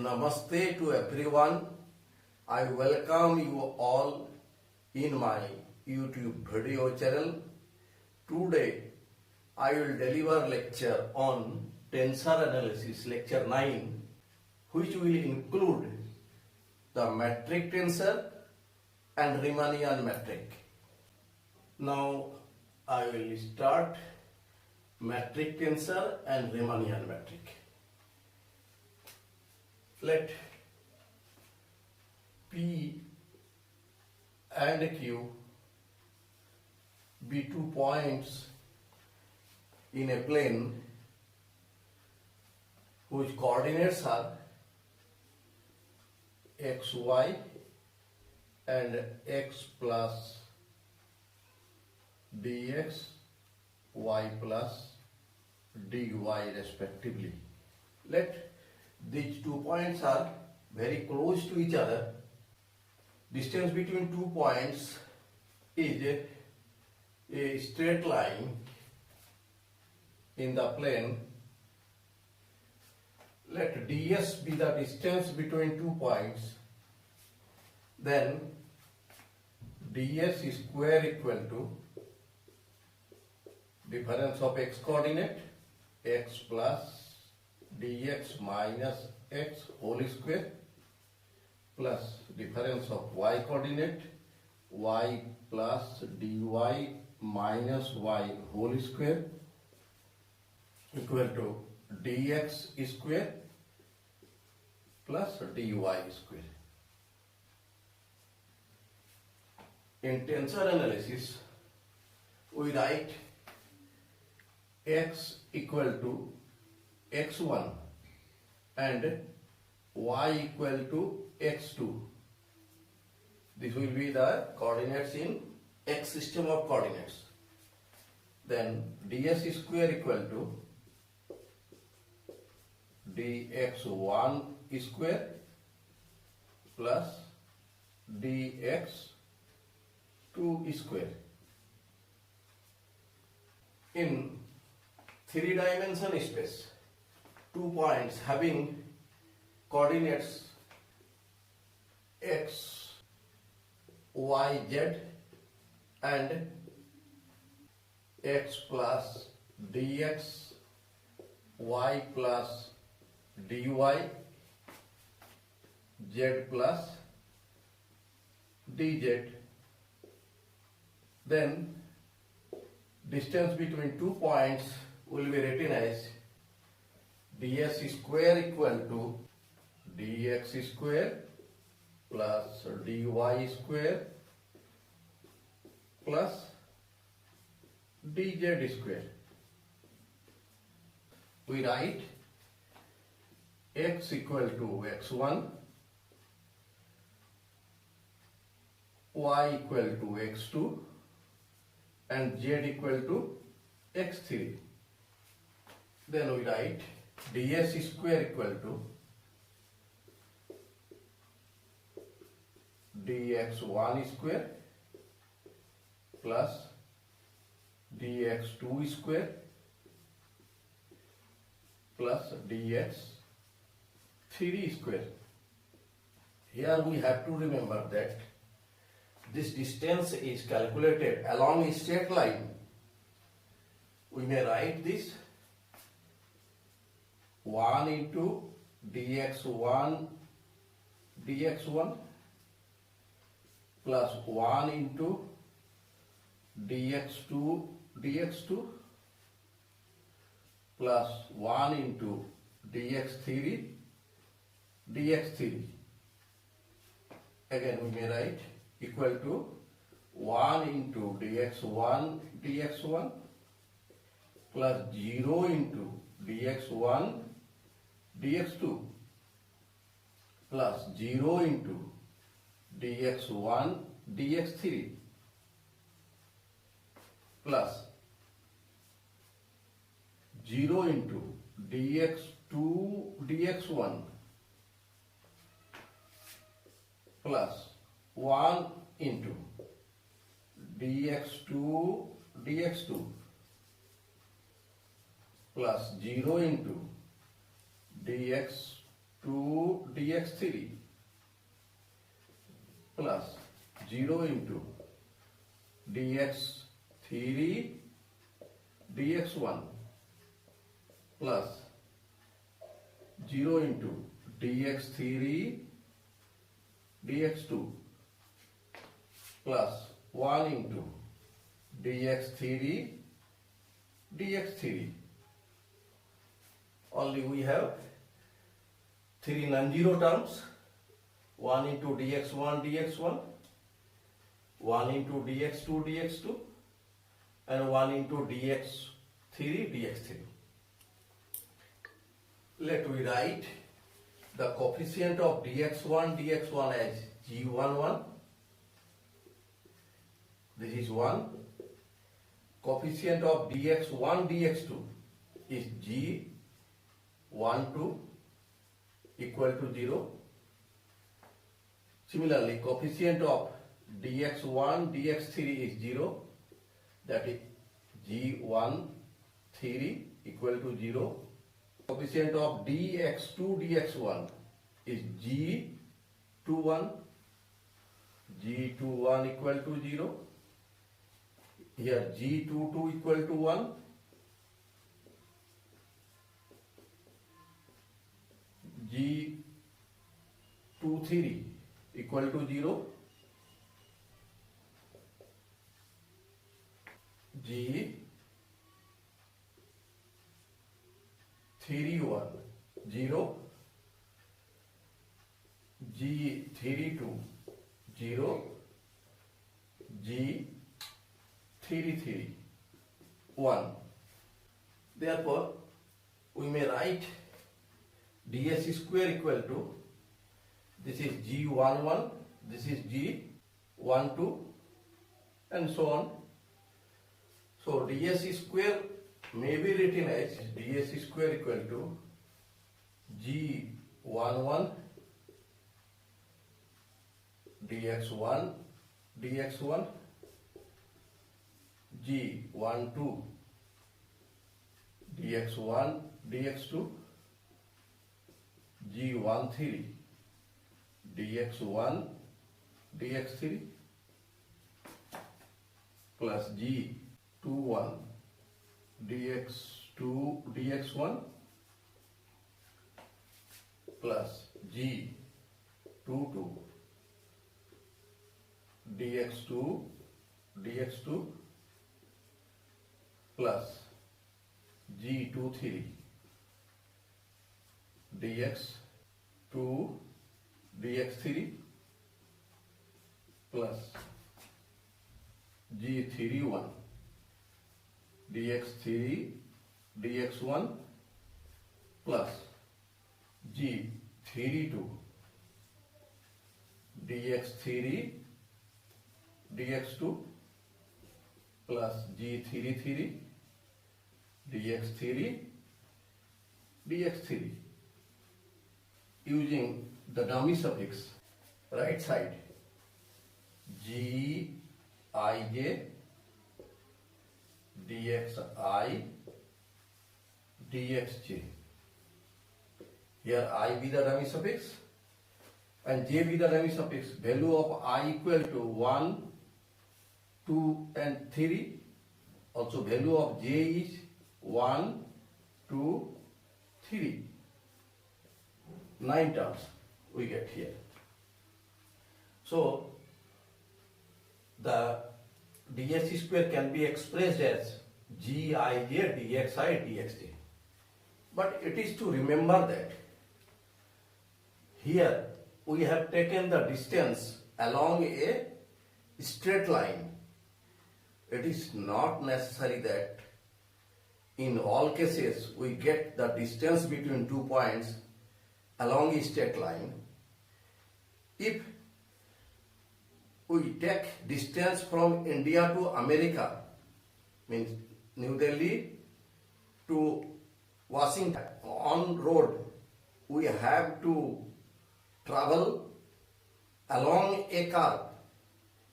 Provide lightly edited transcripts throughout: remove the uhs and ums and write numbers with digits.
Namaste to everyone. I welcome you all in my YouTube video channel. Today I will deliver lecture on tensor analysis, lecture 9, which will include the metric tensor and Riemannian metric. Now I will start metric tensor and Riemannian metric. Let P and Q be 2 points in a plane whose coordinates are xy and x plus dx, y plus dy respectively. Let these 2 points are very close to each other. Distance between 2 points is a straight line in the plane. Let ds be the distance between 2 points. Then ds square equal to difference of x coordinate, x plus dx minus x whole square, plus difference of y coordinate, y plus dy minus y whole square, equal to dx square plus dy square. In tensor analysis, we write x equal to x1 and y equal to x2. This will be the coordinates in x system of coordinates. Then ds square equal to dx1 square plus dx2 square. In 3-dimensional space, 2 points having coordinates x, y, z and x plus dx, y plus dy, z plus dz. Then distance between 2 points will be written as ds square equal to dx square plus dy square plus dz square. We write x equal to x1, y equal to x2 and z equal to x3. Then we write ds square equal to dx1 square plus dx2 square plus dx3 square. Here we have to remember that this distance is calculated along a straight line. We may write this 1 into dx1 plus 1 into dx2 plus 1 into dx3. Again we may write equal to 1 into dx1 plus 0 into dx1 dx2 plus 0 into dx1 dx3 plus 0 into dx2 dx1 plus 1 into dx2 plus 0 into dx 2 dx3 plus 0 into dx3 dx1 plus 0 into dx3 dx2 plus 1 into dx3 dx3. Only we have 3 non-zero terms, 1 into dx1 dx1, 1 into dx2 dx2 and 1 into dx3 dx3. Let we write the coefficient of dx1 dx1 as g11. This is 1. Coefficient of dx1 dx2 is g12 equal to 0. Similarly, coefficient of dx1 dx3 is 0. That is g13 equal to 0. Coefficient of dx2 dx1 is g21. g21 equal to 0. Here g22 equal to 1. g23 equal to 0. g31 0. g32 0. g33 1. Therefore, we may write ds square equal to, this is g11, this is g12 and so on. So ds square may be written as ds square equal to g11 dx1 dx1 g12 dx1 dx2 g13 dx1 dx3 plus g21 dx2 dx1 plus g22 dx2 dx2 plus g23 dx2 dx3 plus g31 dx3 dx1 plus g32 dx3 dx2 plus g33 dx3 dx3. Using the dummy suffix, right side gij dxi dxj. Here I be the dummy suffix and j be the dummy suffix. Value of I equal to 1, 2 and 3. Also value of j is 1, 2, 3. 9 terms we get here. So the ds square can be expressed as gij dxi dxj. But it is to remember that here we have taken the distance along a straight line. It is not necessary that in all cases we get the distance between 2 points along a straight line. If we take distance from India to America, means New Delhi to Washington, on road we have to travel along a curve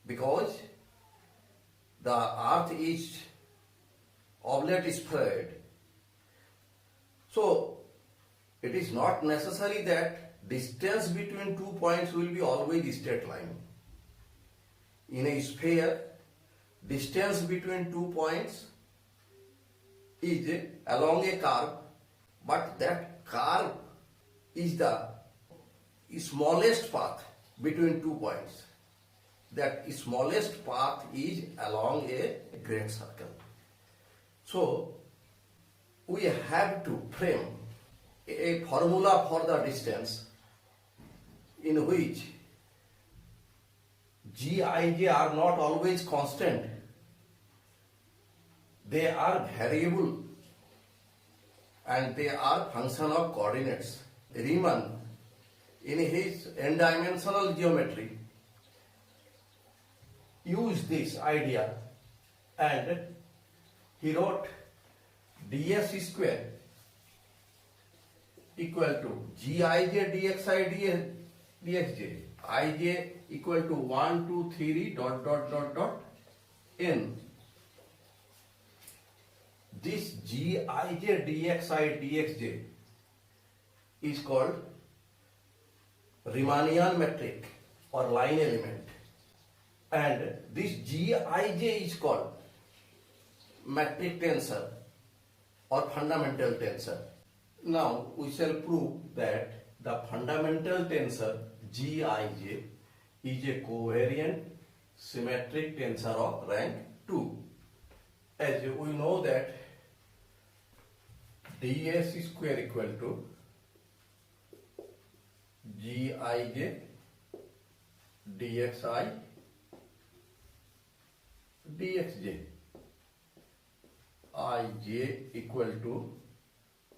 because the earth is oblate spheroid. So it is not necessary that distance between 2 points will be always straight line. In a sphere, distance between 2 points is along a curve, but that curve is the smallest path between 2 points. That smallest path is along a great circle. So we have to frame a formula for the distance in which G, I, J are not always constant. They are variable and they are function of coordinates. Riemann, in his n-dimensional geometry, used this idea and he wrote ds square equal to gij dxi dxj, ij equal to 1 2 3 dot n. This gij dxi dxj is called Riemannian metric or line element, and this gij is called metric tensor or fundamental tensor. Now we shall prove that the fundamental tensor Gij is a covariant symmetric tensor of rank 2. As we know that ds square equal to Gij dxi dxj, ij equal to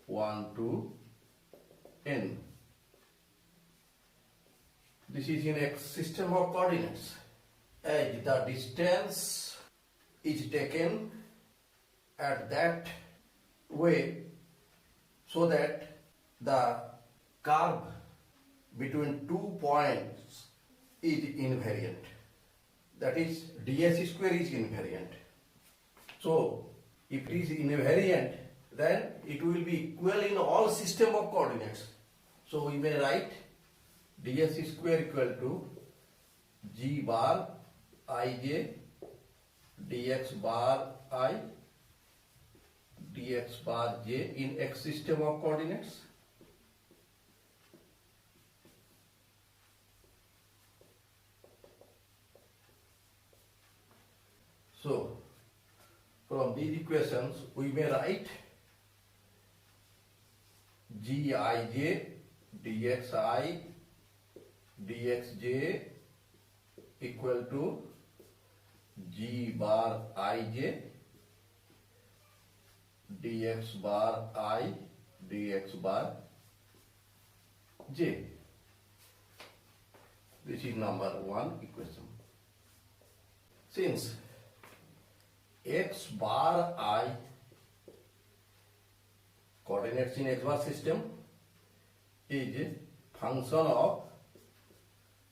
1 to n. This is in a system of coordinates. As the distance is taken at that way so that the curve between 2 points is invariant. That is, ds square is invariant. So if it is invariant, then it will be equal in all system of coordinates. So we may write ds square equal to g bar ij dx bar I dx bar j in x system of coordinates. So from these equations we may write Gij dxi dxj equal to g bar ij dx bar I dx bar j. This is number 1 equation. Since x bar I coordinates in x bar system is function of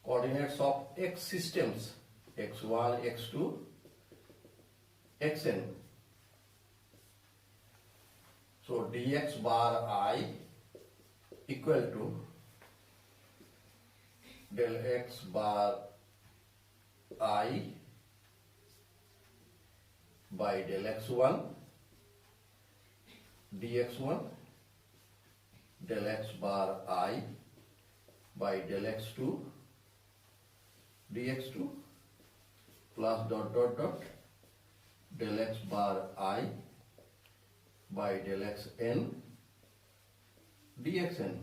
coordinates of x systems x1, x2, xn. So dx bar I equal to del x bar I by del x1 dx1 del x bar I by del x2 dx2 plus del x bar I by del xn dxn.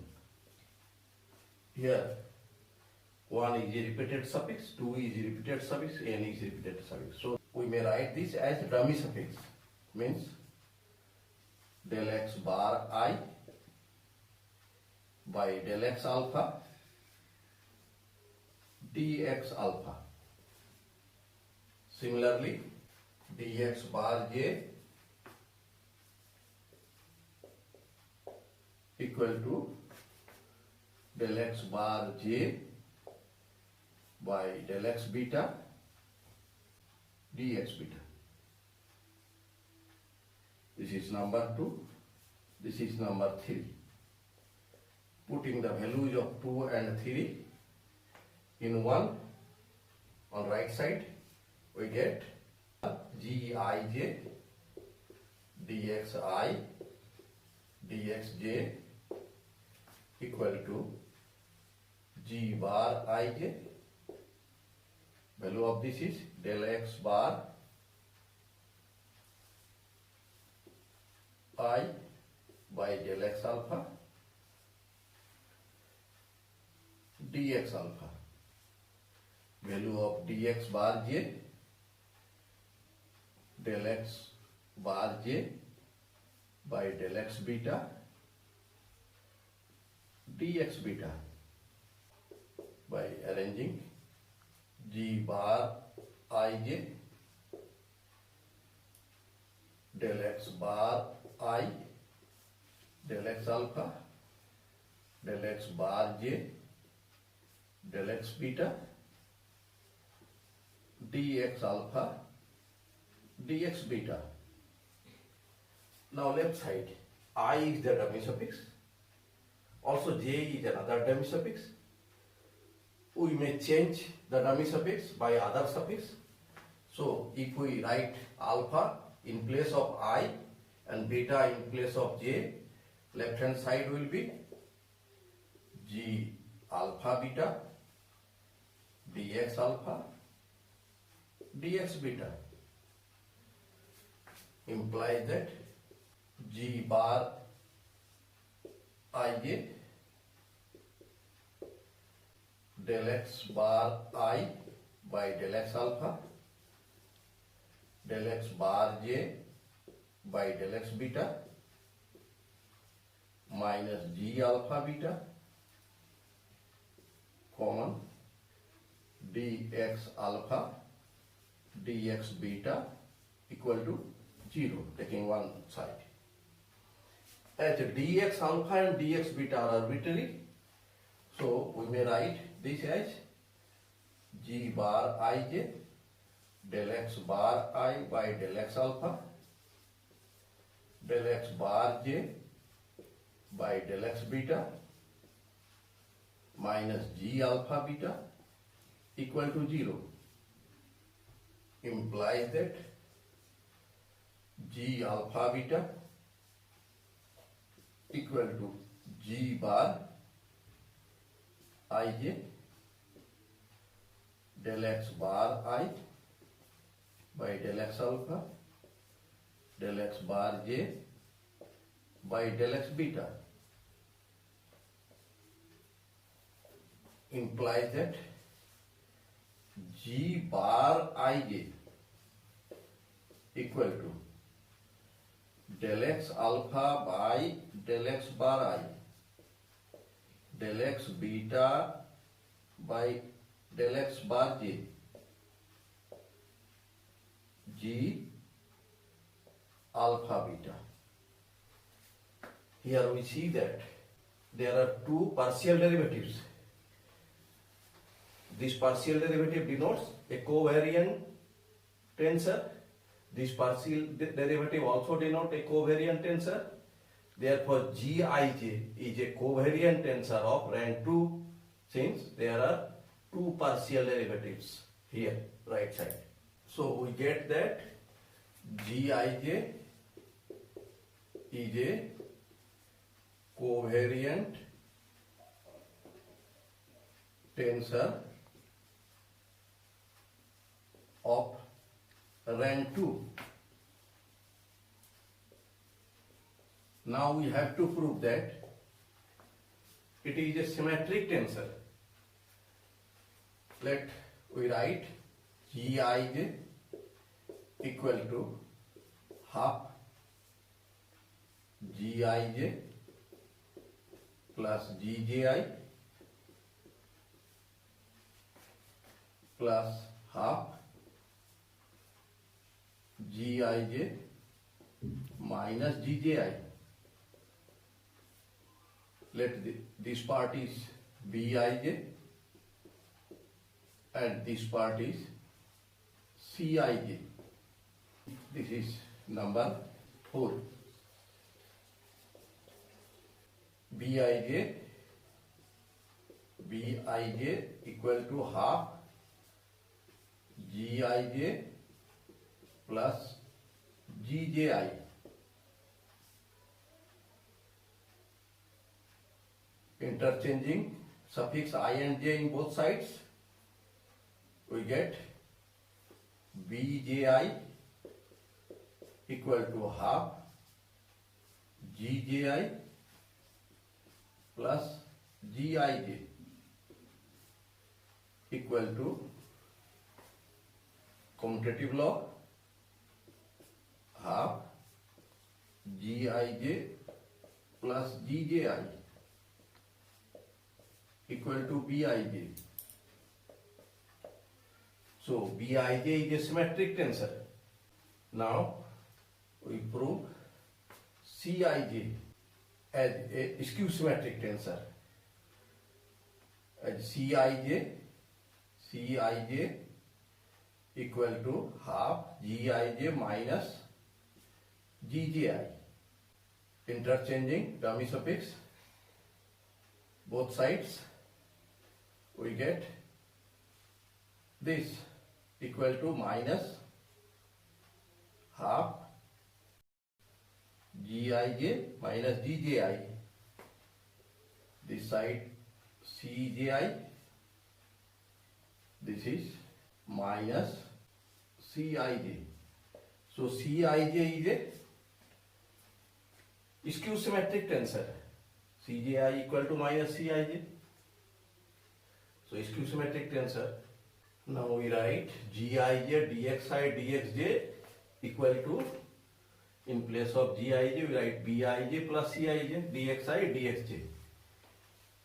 Here 1 is a repeated suffix, 2 is a repeated suffix, n is a repeated suffix. So we may write this as dummy suffix, means del x bar I by del x alpha dx alpha. Similarly, dx bar j equal to del x bar j by del x beta dx beta. This is number 2, this is number 3. putting the values of 2 and 3 in 1 on right side, we get Gij dxi dxj equal to G bar ij. Value of this is del x bar I by del x alpha dx alpha. Value of dx bar j del x bar j by del x beta dx beta by arranging G bar ij del x bar I del x alpha del x bar j del x beta dx alpha dx beta. Now left side, I is the dummy suffix, also j is another dummy suffix. We may change the dummy suffix by other suffix. So if we write alpha in place of I and beta in place of j, left hand side will be G alpha beta dx alpha dx beta, implies that G bar ij del x bar I by del x alpha del x bar j by del x beta minus G alpha beta common dx alpha dx beta equal to 0, taking one side. As dx alpha and dx beta are arbitrary, so we may write this as G bar ij del x bar I by del x alpha del x bar j by del x beta minus G alpha beta equal to 0, implies that G alpha beta equal to G bar ij del x bar I by del x alpha del x bar j by del x beta, implies that G bar ij equal to del x alpha by del x bar I del x beta by del x bar j G alpha beta. Here we see that there are two partial derivatives. This partial derivative denotes a covariant tensor. This partial derivative also denotes a covariant tensor. Therefore, Gij is a covariant tensor of rank 2 since there are two partial derivatives here, right side. So we get that Gij is a covariant tensor of rank 2. Now we have to prove that it is a symmetric tensor. Let we write Gij equal to half Gij plus Gji plus half Gij minus Gji. Let this part is Bij and this part is Cij. This is number 4. Bij Bij equal to half Gij plus Gji. Interchanging suffix I and j in both sides, we get Bji equal to half Gji plus Gij equal to commutative law half Gij plus Gji equal to Bij. So Bij is a symmetric tensor. Now we prove Cij as a skew symmetric tensor. As Cij equal to half Gij minus Gji. Interchanging dummy suffix both sides, we get this equal to minus half Gij minus Gji. This side Cji, this is minus Cij. So Cij is a skew symmetric tensor. Cji equal to minus Cij. So skew symmetric tensor. Now we write Gij dxi dxj equal to, in place of Gij we write Bij plus Cij dxi dxj.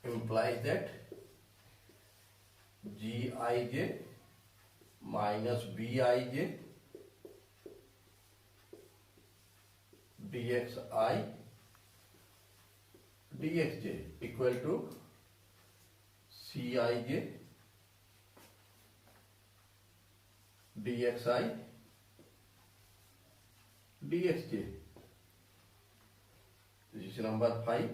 Implies that Gij minus Bij dxi dxj equal to Cij dxi dxj. This is number 5.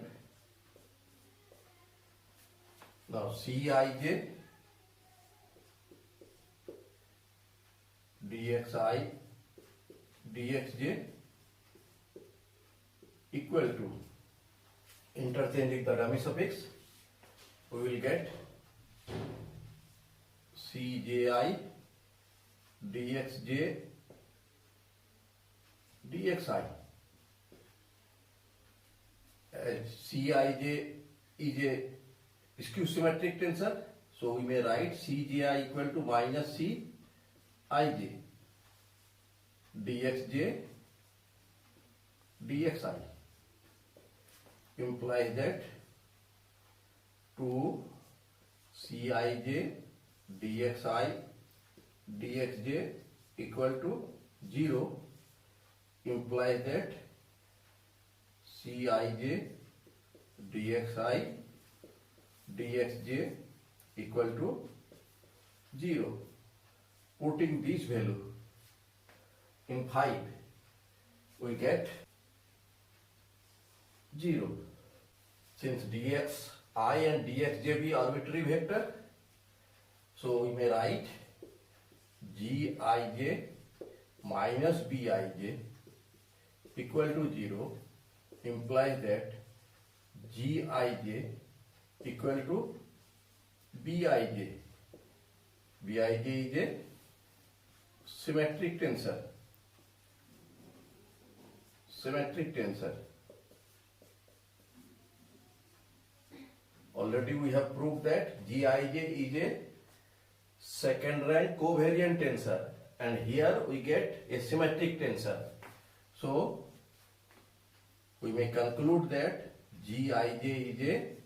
Now Cij dxi dxj equal to, interchanging the dummy suffix, we will get Cji dxj dxi. Cij is a skew symmetric tensor, so we may write Cji equal to minus Cij dxj dxi. Implies that 2 Cij dxi dxj equal to 0 implies that Cij dxi dxj equal to 0. Putting this value in 5, we get 0. Since dxi and dxj be arbitrary vector, so we may write Gij minus Bij equal to 0 implies that Gij equal to Bij. Bij is a symmetric tensor. Symmetric tensor. Already we have proved that Gij is a second rank covariant tensor, and here we get a symmetric tensor. So we may conclude that Gij is a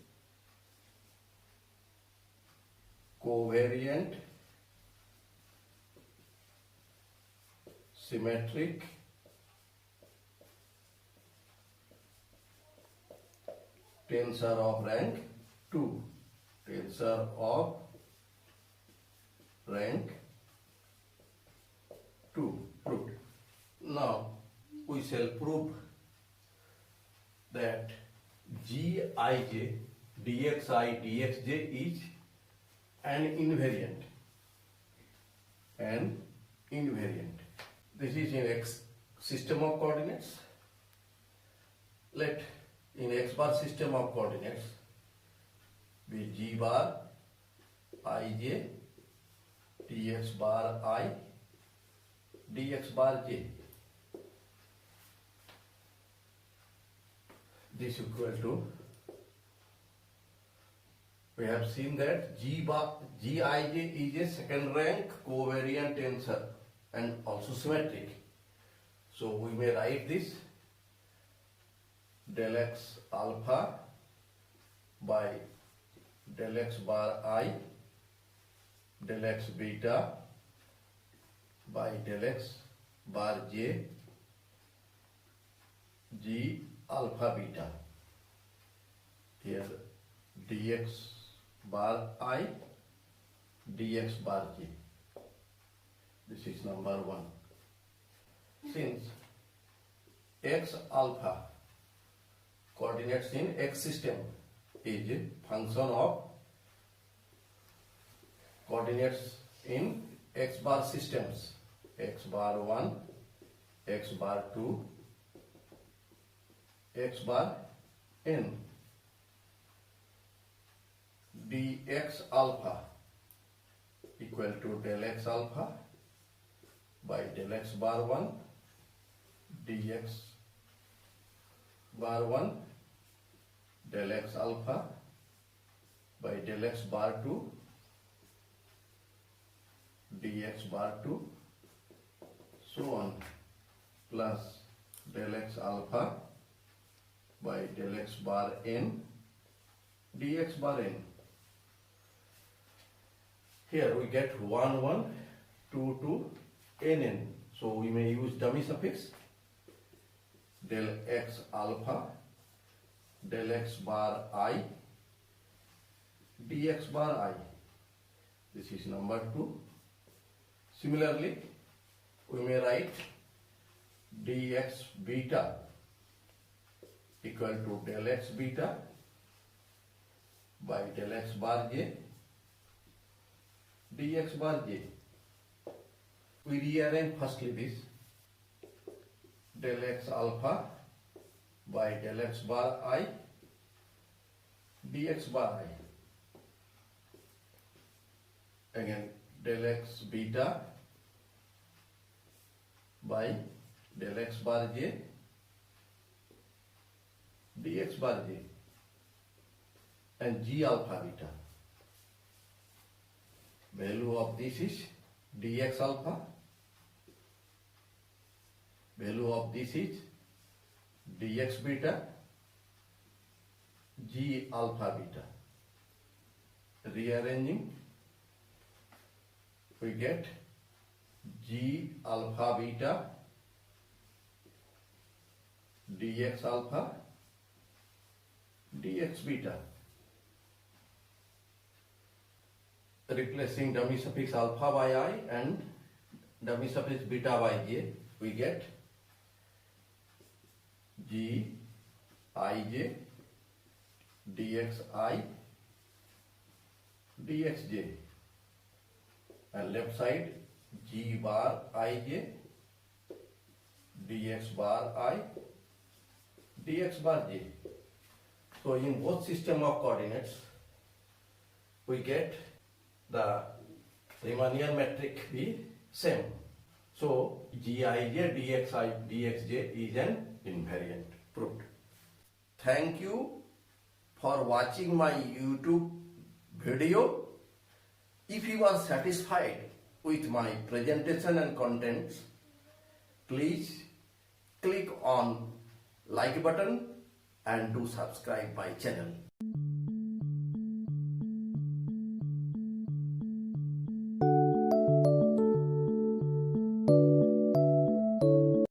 covariant symmetric tensor of rank 2. Tensor of rank 2 proved. Now we shall prove that Gij dxi dxj is an invariant. An invariant. This is in x system of coordinates. Let in x bar system of coordinates be g bar ij dx bar I dx bar j. This equal to, we have seen that Gij is a second rank covariant tensor and also symmetric. So we may write this del x alpha by del x bar I del x beta by del x bar j g alpha beta. Here dx bar I dx bar j. This is number 1. Since x alpha coordinates in x system is a function of coordinates in x bar systems, x bar 1, x bar 2, x bar n, dx alpha equal to del x alpha by del x bar 1 dx bar 1 del x alpha by del x bar 2 dx bar 2 so on, plus del x alpha by del x bar n dx bar n. Here we get 1 1 2 2 nn, so we may use dummy suffix del x alpha del x bar I dx bar I. This is number 2. Similarly, we may write dx beta equal to del x beta by del x bar j dx bar j. We rearrange firstly this del x alpha by del x bar I dx bar I. Again del x beta by del x bar j dx bar j and g alpha beta. Value of this is dx alpha, value of this is dx beta, g alpha beta. Rearranging, we get g alpha beta dx alpha dx beta. Replacing dummy suffix alpha by I and dummy suffix beta by j, we get g ij dxi dxj, and left side g bar ij dx bar I dx bar j. So in both system of coordinates we get the Riemannian metric be same. So Gij dxi dxj is an invariant, proved. Thank you for watching my YouTube video. If you are satisfied with my presentation and contents, please click on like button and do subscribe my channel.